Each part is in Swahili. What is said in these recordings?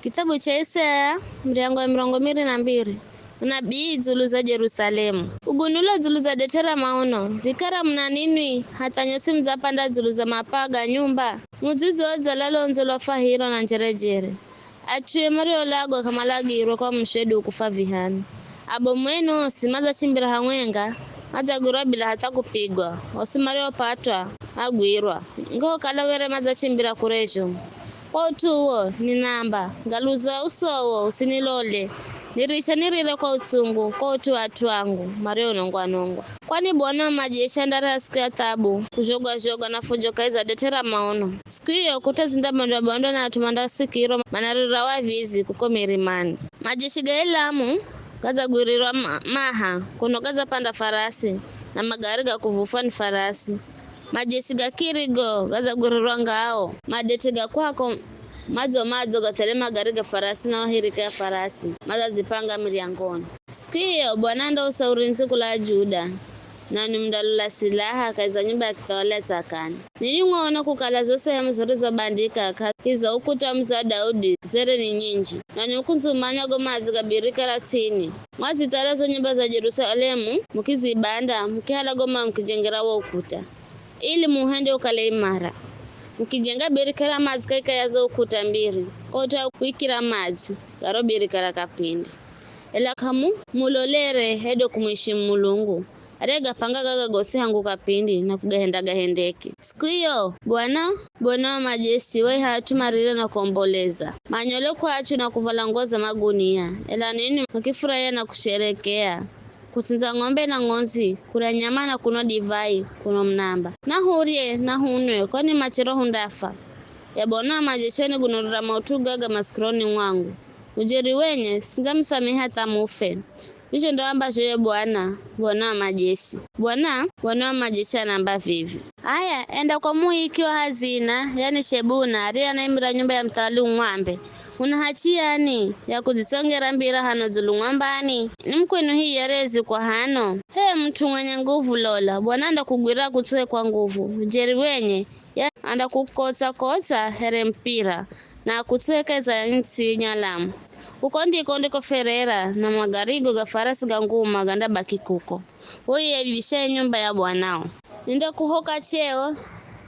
Kitabu cha Isaya mriango 22 unabii dzulu za Jerusalemu. Ugunulo dzulu za detera maono vikara mna nini hata nyosi mzapanda dzulu za mapaga nyumba muzizi oza lalonzo lwa fahiro na njerejere atuye mario lago kamalagiro kwa mshedu kufa vihani abo mwenu simaza chimbira hamwenga maza gurwa bila hata kupigwa osimario patwa agwirwa ngo kalawere maza chimbira kurejo kwa utuo ni namba ngaluza usowo usinilole nirisha nirire kwa utsungu kwa utu watu wangu mario nongwa kwani Bwana majesha ndara siku ya tabu kujoga na fujo kaiza detera maono siku hiyo kutazinda bondo na atumanda sikiro manarira wavizi kuko mirimani majeshi gailamu gaza gurirwa maha kuno gaza panda farasi na magari ga kuvufa ni farasi majeshi ga kirigo gaza gurirwa ngao madete ga kwako madzo gatelema gari ga farasi na wahirika ya farasi maza zipanga miliangoni siku hiyo Bwana ndo usaurinzi kula Juda na ni mdalula silaha kaiza nyumba ya kitawala Sakani ninyung'ona kukala zose ya mzuri za bandika hiza ukuta mza Daudi zere ni nyinji na nyukunzumanya gomazi gabirika rasini mwazitarazo nyumba za Jerusalemu mukizibanda mukihala goma mkijengera wa ukuta ili muhende ukale imara mkijenga birikara mazi kaika yazo ukuta mbiri kota kuikira mazi garo birikara kapindi ela kamu mulolere hedo kumheshimu Mulungu arega panga gaga gosi hangu kapindi na gahendeki siku hiyo Bwana wa majeshi we hatumarira na kuomboleza manyole kwachu na kuvala ngoza magunia ela nini mkifurahia na kusherekea kusinza ng'ombe na ngonzi kula nyama na kuno divai kuno mnamba na hurie na hunwe kwani machero hundafa ya Bwana wa majeshi ni gunurura mautugaga maskironi mwangu ujeri wenye sinza msamehe hata mufe hicho ndo ambacho ye Bwana wa majeshi Bwana wa majeshi anamba vivi haya enda kwa muikiwa hazina yani Shebuna aria naimira nyumba ya mtali ng'ambe unahachia ni ya kuzisongera mbira hano zulu ng'ambani nimkwenu hii yarezi kwa hano mtu mwenye nguvu lola Bwana anda kugwira kutue kwa nguvu jeri wenye ya anda kukotsa here mpira na kutuekeza nsi nyalamu uko ndiko ferera na magarigo ga farasi ga nguma ganda baki kuko oye bibishe nyumba ya Bwanao nenda kuhoka cheo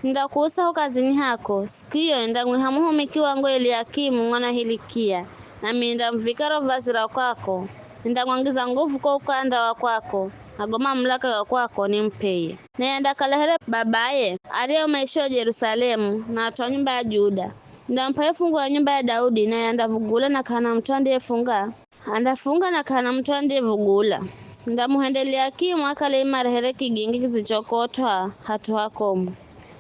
nenda kuusa hokazini hako sikio nenda mwihamuhumikiwa ngo Eliakimu mwana Hilikia na minda mvikaro vazira kwako nenda mwangiza nguvu kwa ukanda wa kwako agoma mlaka wa kwako nimpeye nenda kalahere babaye aria maisho Jerusalemu na atwa nyumba ya Juda ndampa fungu wa nyumba ya Daudi na yandavugula na kana mtwande funga andafunga na kana mtwande vugula ndamuhendelea Kimu akale imarehere kigingi kizichokotwa hatu hakomu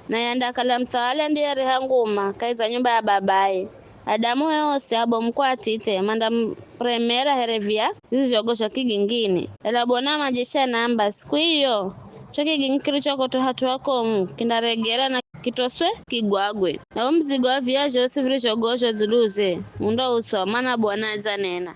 na yandakala mtawala ndiye rehanguma kaiza nyumba ya babaye Adamu yose abo mkwatite manda premera herevia zizogosha kigingini ela Bwana majesha namba siku hiyo choki ginkiri chokoto hatu hakomu kindaregera na kitoswe kigwagwe na mzigo wa viaje osiviri chogosho zuluze mundo uso mana Bwana zanena